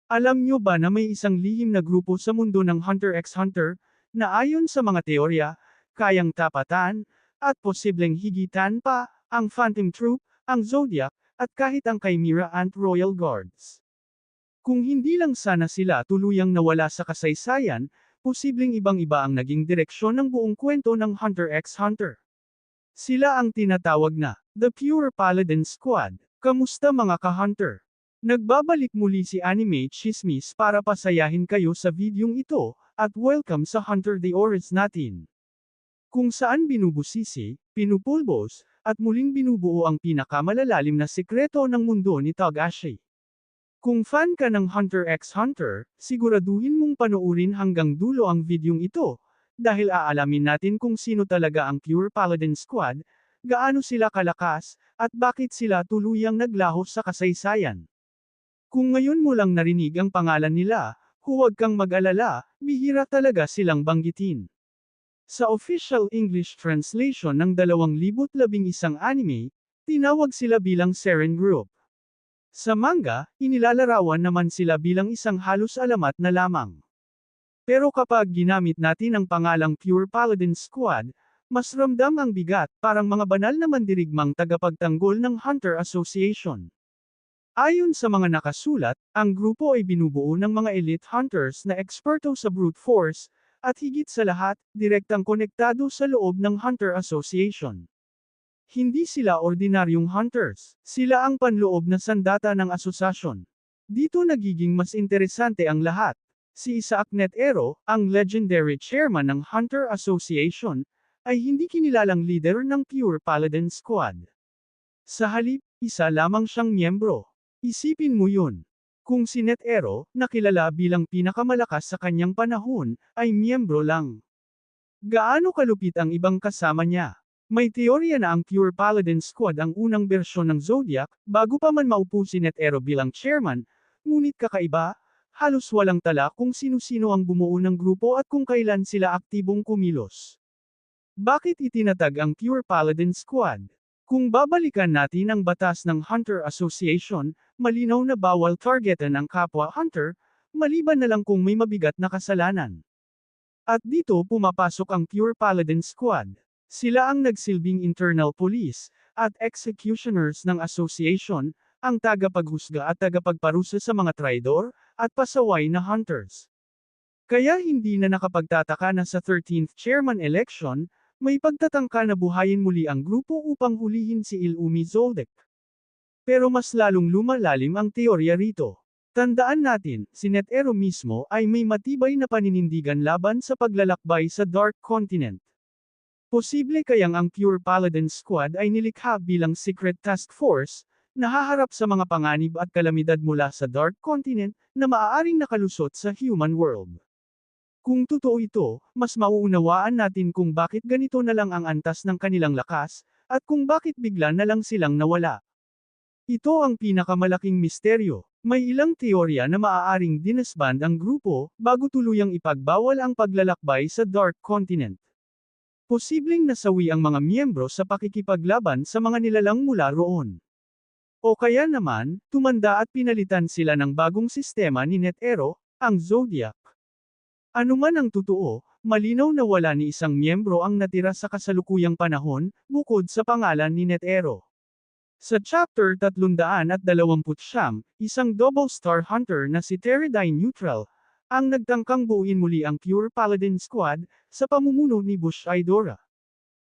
Alam nyo ba na may isang lihim na grupo sa mundo ng Hunter x Hunter, na ayon sa mga teorya, kayang tapatan, at posibleng higitan pa, ang Phantom Troop, ang Zodiac, at kahit ang Chimera Ant Royal Guards. Kung hindi lang sana sila tuluyang nawala sa kasaysayan, posibleng ibang-iba ang naging direksyon ng buong kwento ng Hunter x Hunter. Sila ang tinatawag na The Pure Paladin Squad. Kamusta mga ka-hunter? Nagbabalik muli si Anime Chismis para pasayahin kayo sa videong ito, at welcome sa Hunter the Oris natin. Kung saan binubusisi, pinupulbos, at muling binubuo ang pinakamalalalim na sikreto ng mundo ni Togashi. Kung fan ka ng Hunter x Hunter, siguraduhin mong panoorin hanggang dulo ang videong ito, dahil aalamin natin kung sino talaga ang Pure Paladin Squad, gaano sila kalakas, at bakit sila tuluyang naglaho sa kasaysayan. Kung ngayon mo lang narinig ang pangalan nila, huwag kang mag-alala, bihira talaga silang banggitin. Sa official English translation ng 2011 anime, tinawag sila bilang Seren Group. Sa manga, inilalarawan naman sila bilang isang halos alamat na lamang. Pero kapag ginamit natin ang pangalang Pure Paladin Squad, mas ramdam ang bigat, parang mga banal na mandirigmang tagapagtanggol ng Hunter Association. Ayon sa mga nakasulat, ang grupo ay binubuo ng mga elite hunters na eksperto sa brute force, at higit sa lahat, direktang konektado sa loob ng Hunter Association. Hindi sila ordinaryong hunters, sila ang panloob na sandata ng asosasyon. Dito nagiging mas interesante ang lahat. Si Isaac Netero, ang legendary chairman ng Hunter Association, ay hindi kinilalang leader ng Pure Paladin Squad. Sa halip, isa lamang siyang miyembro. Isipin mo yun. Kung si Netero, na kilala bilang pinakamalakas sa kanyang panahon, ay miyembro lang. Gaano kalupit ang ibang kasama niya? May teorya na ang Pure Paladin Squad ang unang bersyon ng Zodiac, bago pa man maupo si Netero bilang chairman, ngunit kakaiba, halos walang tala kung sino-sino ang bumuo ng grupo at kung kailan sila aktibong kumilos. Bakit itinatag ang Pure Paladin Squad? Kung babalikan natin ang batas ng Hunter Association, malinaw na bawal targetan ang kapwa hunter, maliban na lang kung may mabigat na kasalanan. At dito pumapasok ang Pure Paladin Squad. Sila ang nagsilbing internal police, at executioners ng association, ang tagapaghusga at tagapagparusa sa mga traidor, at pasaway na hunters. Kaya hindi na nakapagtataka na sa 13th chairman election, may pagtatangka na buhayin muli ang grupo upang hulihin si Illumi Zoldyck. Pero mas lalong lumalalim ang teorya rito. Tandaan natin, si Netero mismo ay may matibay na paninindigan laban sa paglalakbay sa Dark Continent. Posible kayang ang Pure Paladin Squad ay nilikha bilang secret task force, na haharap sa mga panganib at kalamidad mula sa Dark Continent, na maaaring nakalusot sa human world. Kung totoo ito, mas mauunawaan natin kung bakit ganito na lang ang antas ng kanilang lakas, at kung bakit bigla na lang silang nawala. Ito ang pinakamalaking misteryo. May ilang teorya na maaaring dinesband ang grupo, bago tuluyang ipagbawal ang paglalakbay sa Dark Continent. Posibleng nasawi ang mga miyembro sa pakikipaglaban sa mga nilalang mula roon. O kaya naman, tumanda at pinalitan sila ng bagong sistema ni Netero, ang Zodiac. Ano man ang totoo, malinaw na wala ni isang miyembro ang natira sa kasalukuyang panahon, bukod sa pangalan ni Netero. Sa Chapter 329, isang double star hunter na si Teridine Neutral, ang nagtangkang buuin muli ang Pure Paladin Squad, sa pamumuno ni Bush Idora.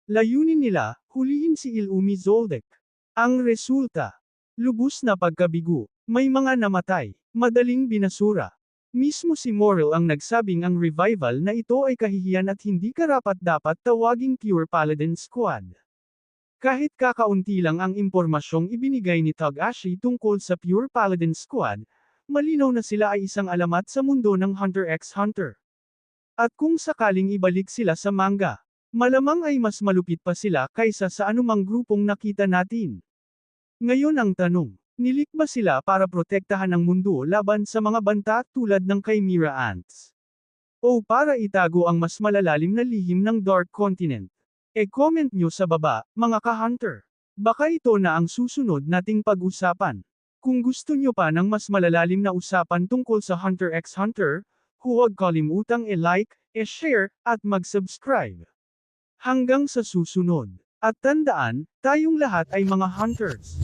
Layunin nila, hulihin si Illumi Zoldyck. Ang resulta, lubos na pagkabigo, may mga namatay, madaling binasura. Mismo si Morrill ang nagsabing ang revival na ito ay kahihiyan at hindi karapat-dapat tawaging Pure Paladin Squad. Kahit kakaunti lang ang impormasyong ibinigay ni Togashi tungkol sa Pure Paladin Squad, malinaw na sila ay isang alamat sa mundo ng Hunter x Hunter. At kung sakaling ibalik sila sa manga, malamang ay mas malupit pa sila kaysa sa anumang grupong nakita natin. Ngayon ang tanong, nilik ba sila para protektahan ang mundo laban sa mga banta tulad ng Chimera Ants? O para itago ang mas malalalim na lihim ng Dark Continent? E-comment nyo sa baba, mga ka-hunter. Baka ito na ang susunod nating pag-usapan. Kung gusto nyo pa ng mas malalalim na usapan tungkol sa Hunter x Hunter, huwag kalimutang i-like, i-share, at mag-subscribe. Hanggang sa susunod. At tandaan, tayong lahat ay mga hunters.